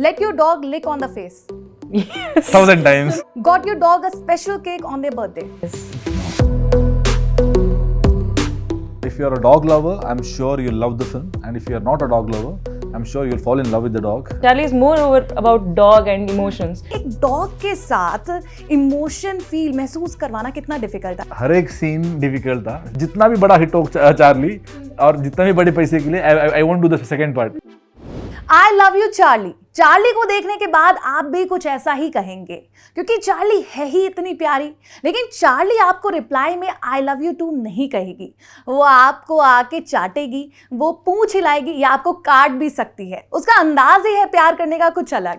Let your dog lick on the face. Yes. 1,000 times. Got your dog a special cake on their birthday. Yes. If you're a dog lover, I'm sure you'll love the film. And if you're not a dog lover, I'm sure you'll fall in love with the dog. Charlie is more over about dog and emotions. एक dog के साथ emotion feel महसूस करवाना कितना difficult था? हर एक scene difficult था. जितना भी बड़ा हिट हो चार्ली और जितना भी बड़े पैसे के लिए, I won't do the second part. I love you Charlie. Charlie को देखने के बाद आप भी कुछ ऐसा ही कहेंगे क्योंकि चार्ली है ही इतनी प्यारी. लेकिन चार्ली आपको रिप्लाई में आई लव यू टू नहीं कहेगी. वो आपको आके चाटेगी, वो पूंछ हिलाएगी या आपको काट भी सकती है. उसका अंदाज ही है प्यार करने का कुछ अलग.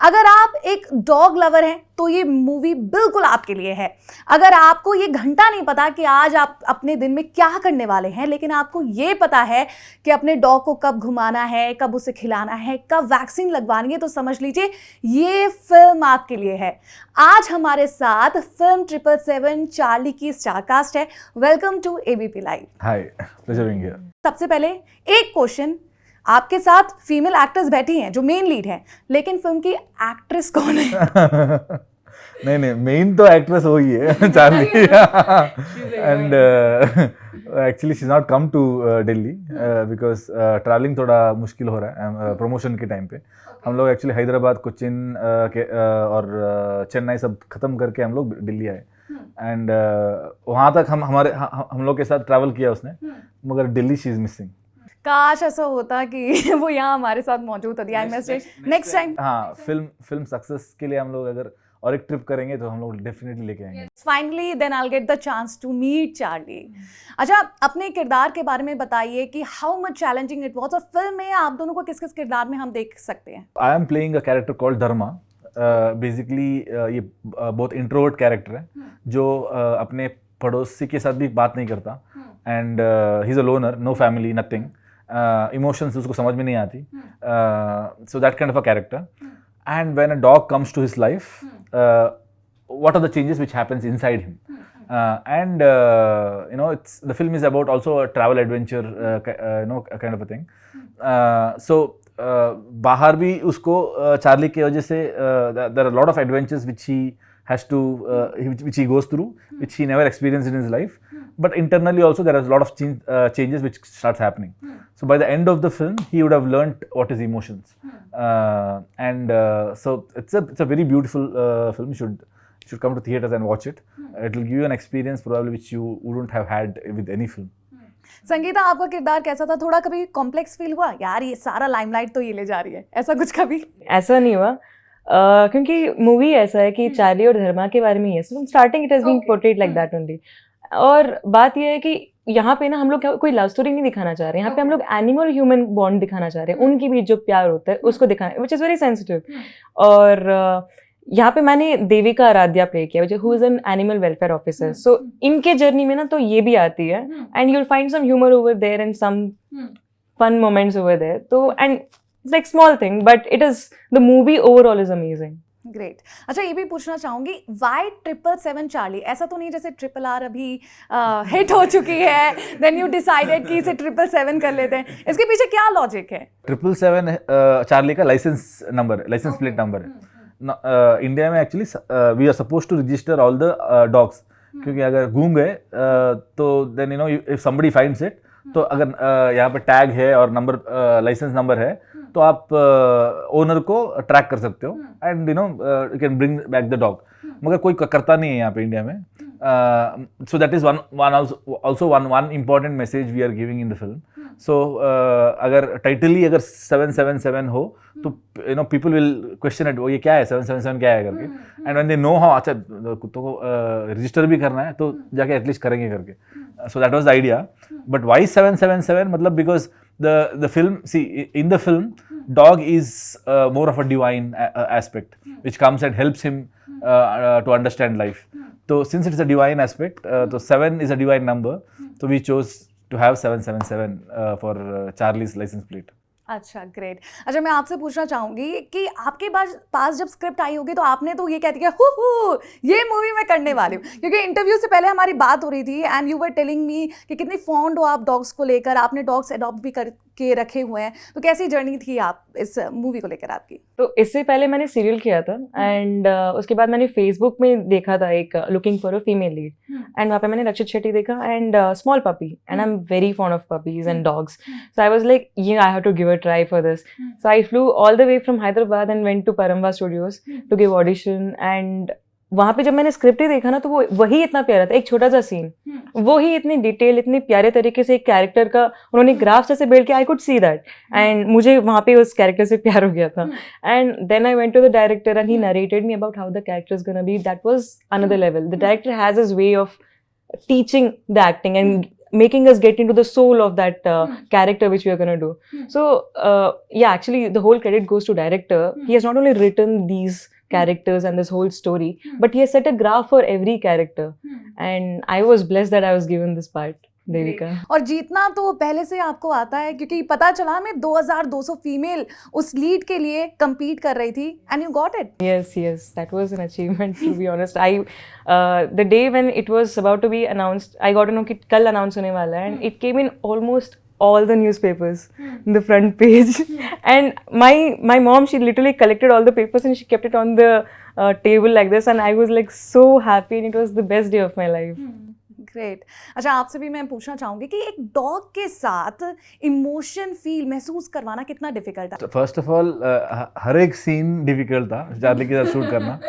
अगर आप एक डॉग लवर हैं तो ये मूवी बिल्कुल आपके लिए है. अगर आपको ये घंटा नहीं पता कि आज आप अपने दिन में क्या करने वाले हैं, लेकिन आपको ये पता है कि अपने डॉग को कब घुमाना है, कब उसे खिलाना है, कब वैक्सीन लगवानी है, तो समझ लीजिए ये फिल्म आपके लिए है. आज हमारे साथ फिल्म 777 चार्ली की स्टारकास्ट है. Welcome to ABP live. Hi, pleasure being here. सबसे पहले एक क्वेश्चन, आपके साथ फीमेल एक्टर्स बैठी हैं जो मेन लीड हैं, लेकिन फिल्म की एक्ट्रेस कौन है? नहीं मेन तो एक्ट्रेस वही है Charlie. And actually she is not come to Delhi because travelling थोड़ा मुश्किल हो रहा है प्रमोशन के टाइम पे. हम लोग एक्चुअली हैदराबाद, कोचिन और चेन्नई सब खत्म करके हम लोग दिल्ली आए. एंड वहाँ तक हम लोग के साथ ट्रैवल किया उसने, मगर दिल्ली शी इज मिसिंग. काश ऐसा होता कि वो यहाँ हमारे साथ मौजूद होती. I miss it. Next time. हाँ, फिल्म सक्सेस के लिए हम लोग अगर और एक ट्रिप करेंगे तो हम लोग डेफिनेटली लेके आएंगे. Finally then I will get the chance to meet Charlie. अच्छा, अपने किरदार के बारे में बताइए कि how much challenging it was. और फिल्म में आप दोनों को किस किस किरदार में हम देख सकते हैं? I am playing a character called Dharma. Basically ये बहुत इंट्रोवर्ट कैरेक्टर है जो अपने पड़ोसी के साथ भी बात नहीं करता. And he is a loner, no family, nothing. Emotions उसको समझ में नहीं आती. So that kind of a character. And when a dog comes to his life, what are the changes which happens inside him? And the film is about also a travel adventure, kind of a thing. So बाहर भी उसको Charlie की वजह से there are a lot of adventures which he has to which he goes through, which he never experienced in his life. But internally also there are a lot of changes which starts happening. So by the end of the film, he would have learnt what is emotions. So it's a very beautiful film. You should come to theaters and watch it. It will give you an experience probably which you wouldn't have had with any film. Sangeeta, आपका किरदार कैसा था? थोड़ा कभी complex feel हुआ यार, ये सारा लाइमलाइट तो ये ले जा रही है, ऐसा कुछ कभी? ऐसा नहीं हुआ क्योंकि मूवी ऐसा है कि चार्ली और धर्मा के बारे में ही है. Starting it has been portrayed like that only. और बात यह है कि यहाँ पे ना हम लोग कोई लव स्टोरी नहीं दिखाना चाह रहे हैं. यहाँ पे हम लोग एनिमल ह्यूमन बॉन्ड दिखाना चाह रहे हैं. उनके बीच जो प्यार होता है उसको दिखाना, विच इज़ वेरी सेंसिटिव. और यहाँ पे मैंने देविका आराध्या प्ले किया, who is an animal welfare officer. So इनके जर्नी में ना तो ये भी आती है. And you will find some humour over there and some fun moments over there. तो and it's like small thing but it is the movie overall is amazing. Great. अच्छा, ये भी पूछना चाहूंगी, वाई 777 चार्ली? ऐसा तो नहीं जैसे RRR अभी हिट हो चुकी है, देन यू डिसाइडेड कि इसे 777 कर लेते हैं. इसके पीछे क्या लॉजिक है? 777 चार्ली का लाइसेंस प्लेट नंबर है. इंडिया में actually we are suppose to register all the dogs, क्योंकि अगर घूम गए तो then if somebody finds it, तो अगर यहाँ पे टैग है और नंबर लाइसेंस नंबर है तो आप ओनर को ट्रैक कर सकते हो and you can bring back the dog. मगर कोई करता नहीं है यहाँ पे इंडिया में. So that is one important message we are giving in the film. So अगर टाइटल ही अगर 777 हो तो पीपल विल क्वेश्चन इट, वो ये क्या है 777 क्या है करके. And when they know how, अच्छा कुत्तों को रजिस्टर भी करना है तो जाके एटलीस्ट करेंगे करके. So that was the idea. But why 777? मतलब because the film, see, in the film, dog is more of a divine aspect which comes and helps him to understand life. So since it's a divine aspect, so 7 is a divine number, so we chose to have 777 for Charlie's license plate. अच्छा, great. अच्छा, मैं आपसे पूछना चाहूंगी कि आपके पास जब script I होगी तो आपने तो ये कह दिया ये मूवी मैं करने वाली हूँ, क्योंकि इंटरव्यू से पहले हमारी बात हो रही थी and you were telling me कि कितनी फॉन्ड हो आप डॉग्स को लेकर. आपने डॉग्स अडॉप्ट भी के रखे हुए हैं, तो कैसी जर्नी थी आप इस मूवी को लेकर आपकी? तो इससे पहले मैंने सीरियल किया था एंड उसके बाद मैंने फेसबुक में देखा था एक looking for a female lead and वहाँ पे मैंने रक्षित शेट्टी देखा and small puppy and I am very fond of puppies and dogs, so I was like I have to give a try for this. So I flew all the way from Hyderabad and went to Paramvah studios to give audition and वहाँ पे जब मैंने script ही देखा ना तो वो वही इतना प्यारा था, एक छोटा सा सीन वो ही इतनी डिटेल इतने प्यारे तरीके से एक कैरेक्टर का उन्होंने ग्राफ जैसे बिल्ड किया. I could see that and मुझे वहाँ पे उस कैरेक्टर से प्यार हो गया था. And then I went to the director and he narrated me about how the character is gonna be. That was another level. The director has his way of teaching the acting and making us get into the soul of that character which we are going to do. So yeah, actually the whole credit goes to director. He has not only written these characters and this whole story, but he has set a graph for every character. And I was blessed that I was given this part, Devika. और जीतना तो पहले से आपको आता है, क्योंकि पता चला मैं 2200 फीमेल उस लीड के लिए compete कर रही थी and you got it. Yes, that was an achievement to be honest. The day when it was about to be announced, I got to know कि कल announce होने वाला है and it came in almost all the newspapers, the front page. And my mom, she literally collected all the papers and she kept it on the table like this and I was like so happy and it was the best day of my life. Great. अच्छा, आपसे भी मैं पूछना चाहूँगी कि एक dog के साथ इमोशन फील महसूस करवाना कितना डिफिकल्ट था? फर्स्ट ऑफ ऑल हर एक सीन डिफिकल्ट था चार्ली के साथ शूट करना,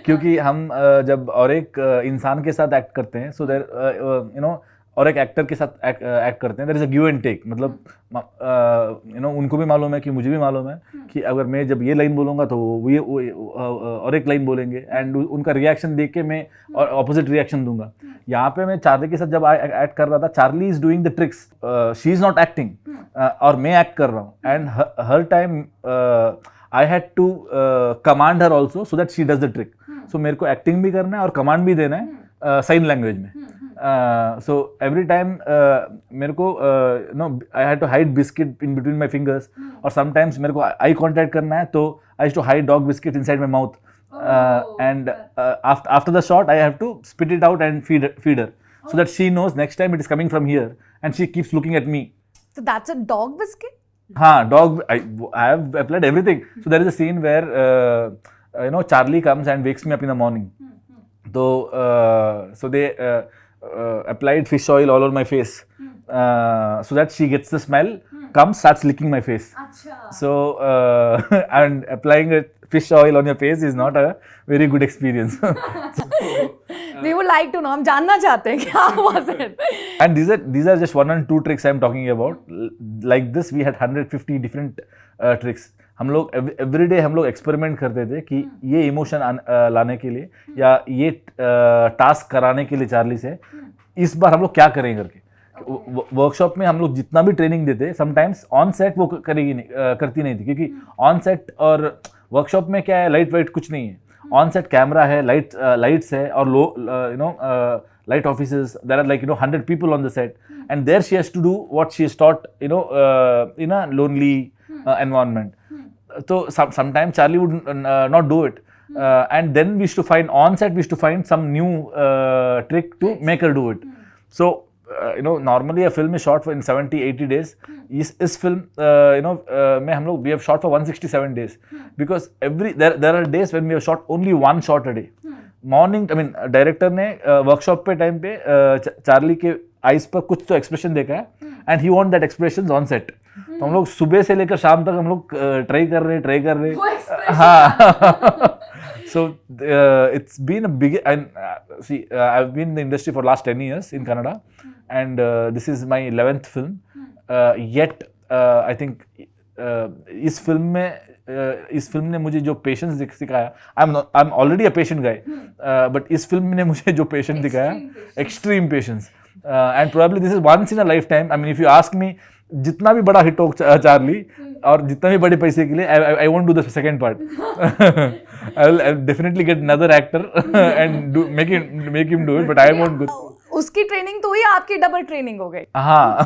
क्योंकि हम जब और एक इंसान के साथ एक्ट करते हैं, सो देयर यू नो, और एक एक्टर के साथ एक्ट करते हैं, there is a give and take. मतलब यू नो उनको भी मालूम है कि मुझे भी मालूम है कि अगर मैं जब ये लाइन बोलूँगा तो वो ये और एक लाइन बोलेंगे एंड उनका रिएक्शन देख के मैं और ऑपोजिट रिएक्शन दूंगा. यहाँ पे मैं चार्ली के साथ जब एक्ट कर रहा था, Charlie is doing the tricks, she is not acting और मैं एक्ट कर रहा हूँ एंड हर time I had to command her also so that she does the trick. So मेरे को एक्टिंग भी करना है और कमांड भी देना है साइन लैंग्वेज में. So every time मेरे को no, I had to hide biscuit in between my fingers, और sometimes मेरे को eye contact करना है तो I used to hide dog biscuit inside my mouth. And after the shot I have to spit it out and feed her so that she knows next time it is coming from here and she keeps looking at me. So that's a dog biscuit? हाँ, dog. I have applied everything. So there is a scene where you know Charlie comes and wakes me up in the morning. So they applied fish oil all over my face so that she gets the smell, comes, starts licking my face. So and applying a fish oil on your face is not a very good experience. We would like to know, हम जानना चाहते हैं क्या was it? And these are just 1 and 2 tricks I am talking about. Like this we had 150 different tricks. हम लोग everyday हम लोग experiment करते थे कि ये इमोशन लाने के लिए या ये टास्क कराने के लिए चार्ली से इस बार हम लोग क्या करेंगे करके. वर्कशॉप में हम लोग जितना भी ट्रेनिंग देते, समटाइम्स ऑन सेट वो करती नहीं थी, क्योंकि ऑन सेट और वर्कशॉप में क्या है, लाइट वाइट कुछ नहीं है. ऑन सेट कैमरा है, लाइट्स है और लो you know light officers, there are like you know 100 people on the set and there she has to do what she is taught you know in a lonely environment. So sometimes Charlie would not do it, and then we used to find on set, we used to find some new trick to make her do it. So you know, normally a film is shot for in 70-80 days. This film you know में हम लोग we have shot for 167 days because there are days when we have shot only one shot a day. Morning, I mean director ने workshop पे time पे Charlie के eyes पर कुछ तो एक्सप्रेशन देखा है and he want that expression on set. तो हम लोग सुबह से लेकर शाम तक हम लोग ट्राई कर रहे हाँ. So it's been a big and see I've been in the industry for last 10 years in Kannada and this is my 11th film. Yet I think इस फिल्म ने मुझे जो पेशेंस सिखाया, I am already a patient guy, but इस फिल्म ने मुझे जो पेशेंस दिखाया, extreme patience, and probably this is once in a life time. I mean if you ask me, जितना भी बड़ा हिट हो चार्ली और जितना भी बड़े पैसे के लिए, I won't do the second part. I will definitely get another actor and make him do it, but I won't do. उसकी ट्रेनिंग तो ही आपकी डबल ट्रेनिंग हो गई. हाँ.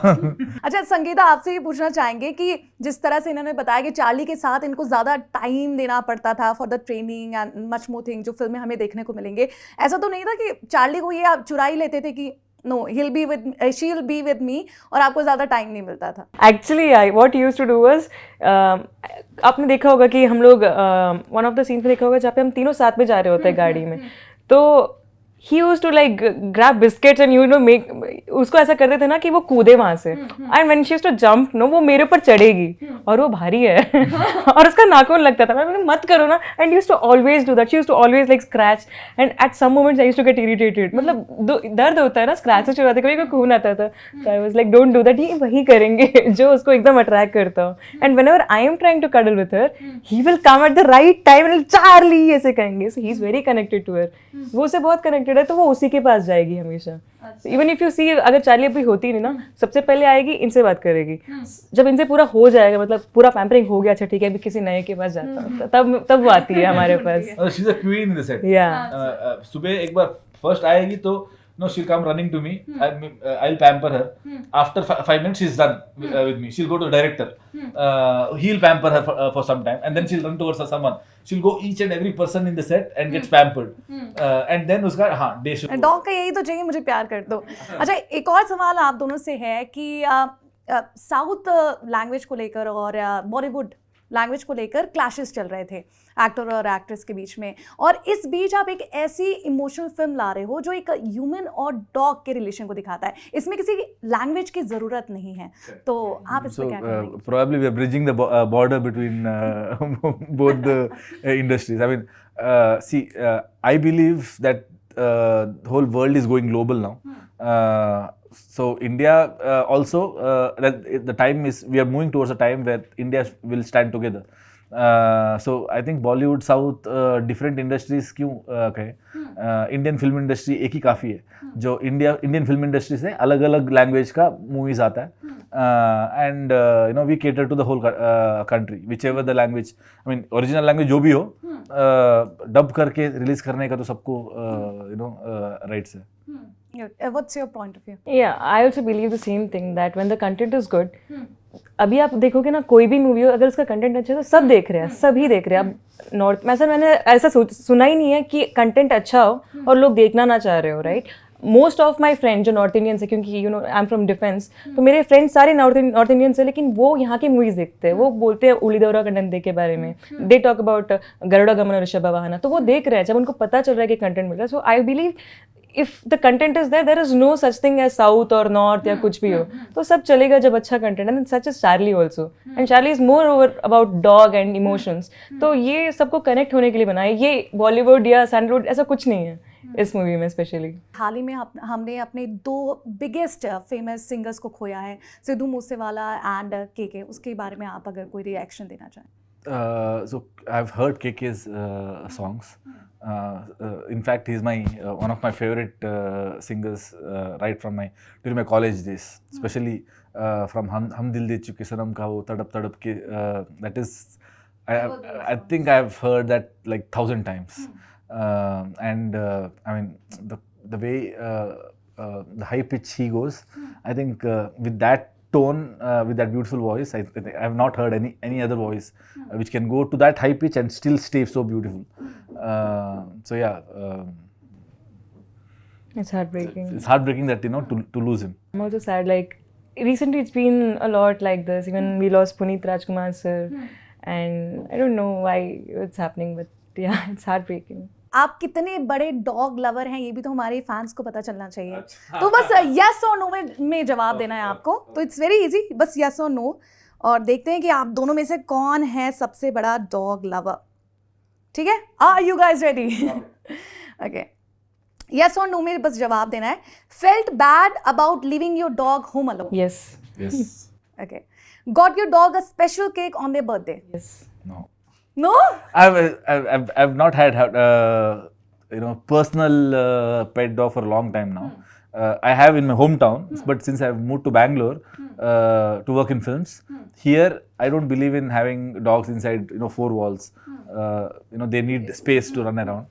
अच्छा संगीता, आपसे ये पूछना चाहेंगे कि जिस तरह से इन्होंने बताया कि चार्ली के साथ इनको ज़्यादा टाइम देना पड़ता था for the training and much more thing जो फिल्में हमें देखने को मिलेंगे, ऐसा तो नहीं था कि चार्ली को ये आप चुरा ही लेते थे कि no she will be with me, और आपको ज़्यादा टाइम नहीं मिलता था? Actually I what used to do was, आपने देखा होगा कि हम लोग वन ऑफ द सीन्स में देखा होगा जहाँ पे हम तीनों साथ में जा रहे होते हैं गाड़ी में, तो he used to like grab biscuits and you know make, उसको ऐसा करते थे ना कि वो कूदे वहां से, and when she used to jump no, वो मेरे ऊपर चढ़ेगी और वो भारी है और उसका नाखून लगता था, मैं मत करो ना, and used to always do that, she used to always like scratch, and at some moments I used to get irritated, मतलब दर्द होता है ना स्क्रैच से, चुराते कभी खून आता था, so I was like don't do that, ये वही करेंगे जो उसको एकदम अट्रैक्ट करता हो, and whenever I am trying to cuddle with her he will come at the right time and Charlie ऐसे कहेंगे, so he is very connected to her, वो उससे बहुत connected है, तो वो उसी के पास जाएगी हमेशा। इवन इफ यू सी, अगर चार्ली अभी होती नहीं ना, सबसे पहले आएगी इनसे बात करेगी, जब इनसे पूरा हो जाएगा, मतलब पूरा पैम्परिंग हो गया, अच्छा ठीक है अभी किसी नए के पास जाता हूँ, तब वो आती है हमारे पास। She is a queen in the set. सुबह एक बार फर्स्ट आएगी तो no, she'll come running to me. I'll pamper her. After 5 minutes, she's done with me. She'll go to the director. He'll pamper her for some time, and then she'll run towards someone. She'll go each and every person in the set and gets pampered. And then उसका day should. Dog का यही तो चाहिए, मुझे प्यार कर दो। अच्छा, एक और सवाल आप दोनों से है कि साउथ लैंग्वेज को लेकर और बॉलीवुड लैंग्वेज को लेकर क्लैशेस चल रहे थे एक्टर और एक्ट्रेस के बीच में, और इस बीच आप एक ऐसी इमोशनल फिल्म ला रहे हो जो एक ह्यूमन और डॉग के रिलेशन को दिखाता है, इसमें किसी लैंग्वेज की ज़रूरत नहीं है, तो आप इस पे क्या कहेंगे? Probably we are bridging the border between both the industries. I mean, see, I believe that the whole world is going global now. So India also, the time is, we are moving towards a time where India will stand together. So I think Bollywood, South, different industries क्यों कहें, Indian film industry एक ही काफ़ी है, जो Indian film industry से अलग अलग language का मूवीज आता है, and you know we cater to the whole country, whichever the language, I mean original language जो भी हो, डब करके रिलीज करने का तो सबको यू नो राइट्स है। What's your point of view? Yeah, I also believe the same thing that when the content is good, अभी आप देखोगे ना कोई भी मूवी हो, अगर उसका कंटेंट अच्छा है तो सब देख रहे हैं, सभी देख रहे हैं। अब नॉर्थ में मैंने ऐसा सुना ही नहीं है कि कंटेंट अच्छा हो और लोग देखना ना चाह रहे हो, right? Most of my friend जो नॉर्थ इंडियंस है, क्योंकि you know I am from defence, तो मेरे फ्रेंड्स सारे नॉर्थ इंडियंस है, लेकिन वो यहाँ की मूवीज देखते हैं, वो बोलते हैं उलिदौरा कंटेंट के बारे में, दे टॉक अबाउट गरुड़ा गमन और ऋषभ वाहना, तो वो देख रहे हैं जब उनको पता चल रहा है कि कंटेंट मिल रहा है। So I believe if the content is there is no such thing as south or north या कुछ भी हो, तो सब चलेगा जब अच्छा कंटेंट है। and such as Charlie also, and Charlie is more over about dog and emotions, तो ये सबको कनेक्ट होने के लिए बनाया, ये बॉलीवुड या सैंडलवुड ऐसा कुछ नहीं है इस मूवी में स्पेशली। हाल ही में हमने अपने 2 बिगेस्ट फेमस सिंगर्स को खोया है, सिद्धू मूसेवाला एंड केके, उसके बारे में आप अगर कोई रिएक्शन देना चाहें? So I've heard KK's songs. In fact, he's my one of my favorite singers right from during my college days, especially from Hum Dil De Chuke Sanam ka wo Tadap Tadap ke, that is, I think I've heard that like 1,000 times, and I mean the way the high pitch he goes, I think with that tone, with that beautiful voice, I have not heard any other voice which can go to that high pitch and still stay so beautiful. So yeah, it's heartbreaking. It's heartbreaking that, you know, to lose him. I'm also sad, like recently it's been a lot like this, even we lost Puneet Rajkumar sir, and I don't know why it's happening, but yeah, it's heartbreaking. आप कितने बड़े dog lover हैं ये भी तो हमारे fans को पता चलना चाहिए। तो बस यस और नो में जवाब देना है आपको, तो इट्स वेरी इजी, बस यस और नो, और देखते हैं कि आप दोनों में से कौन है सबसे बड़ा डॉग लवर। ठीक है, are you guys ready? Okay, yes और नो में बस जवाब देना है। Felt bad about leaving your dog home alone? Yes. Okay, got your dog a special cake on their birthday? Yes. No. No? I've not had you know, personal pet dog for a long time now. I have in my hometown, but since I've moved to Bangalore to work in films, here I don't believe in having dogs inside, you know, 4 walls. You know, they need space to run around.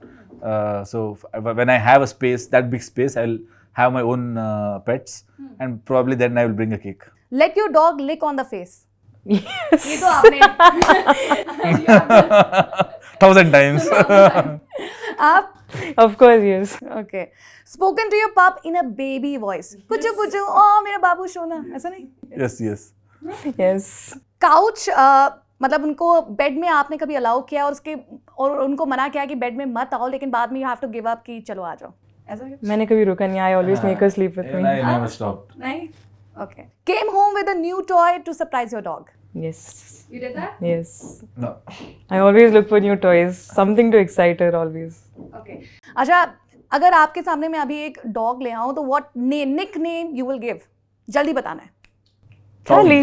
So when I have a space, that big space, I'll have my own pets, and probably then I will bring a cake. Let your dog lick on the face? Yes. ये तो आपने 1,000 times. आप Of course, yes. Okay. Spoken to your pup in a baby voice. कुचू कुचू, ओ मेरा बाबू सोना, ऐसा नहीं? Yes, yes. Yes. Couch मतलब उनको बेड में आपने कभी अलाउ किया और उनको मना किया कि बेड में मत आओ, लेकिन बाद में you have to give up कि चलो आ जाओ, ऐसा कुछ? मैंने कभी रुका नहीं. I always make her sleep with And me. I never stopped. नहीं? Okay. Came home with a new toy to surprise your dog. Yes. You did that? Yes. No. I always look for new toys. Something to excite her always. Okay. अच्छा, अगर आपके सामने मैं अभी एक dog ले आऊँ तो what nickname you will give? जल्दी बताना है. Charlie.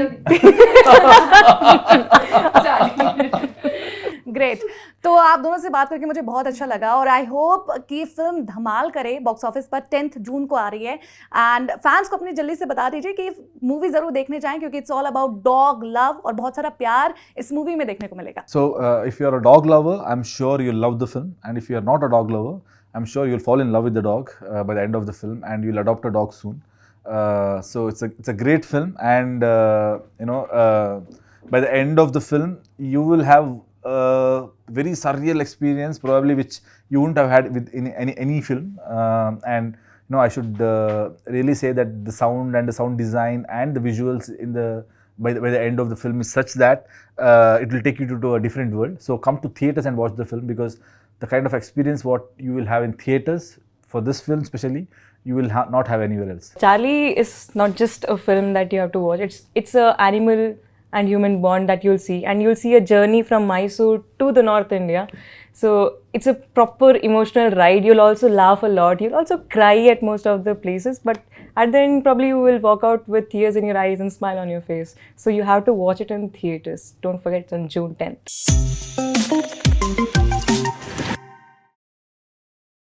ग्रेट. तो आप दोनों से बात करके मुझे बहुत अच्छा लगा और आई होप कि फिल्म धमाल करे बॉक्स ऑफिस पर. 10th जून को आ रही है एंड फैंस को अपनी जल्दी से बता दीजिए कि मूवी जरूर देखने जाएं क्योंकि it's all about dog love और बहुत सारा प्यार इस मूवी में देखने को मिलेगा. So, if you are a dog lover, I'm sure you'll love the film. And if you are not a dog lover, I'm sure you'll fall in love with the dog by the end of the film, and you'll adopt a dog soon. So it's a great film, and by the end of the film, you will have a very surreal experience, probably which you wouldn't have had with any film. And I should really say that the sound and the sound design and the visuals by the end of the film is such that it will take you to a different world. So come to theaters and watch the film, because the kind of experience what you will have in theaters for this film especially, you will not have anywhere else. Charlie is not just a film that you have to watch. It's a animal and human bond that you'll see, and you'll see a journey from Mysore to the North India. So it's a proper emotional ride. You'll also laugh a lot. You'll also cry at most of the places, but at the end probably you will walk out with tears in your eyes and smile on your face. So you have to watch it in theaters. Don't forget, it's on June 10th.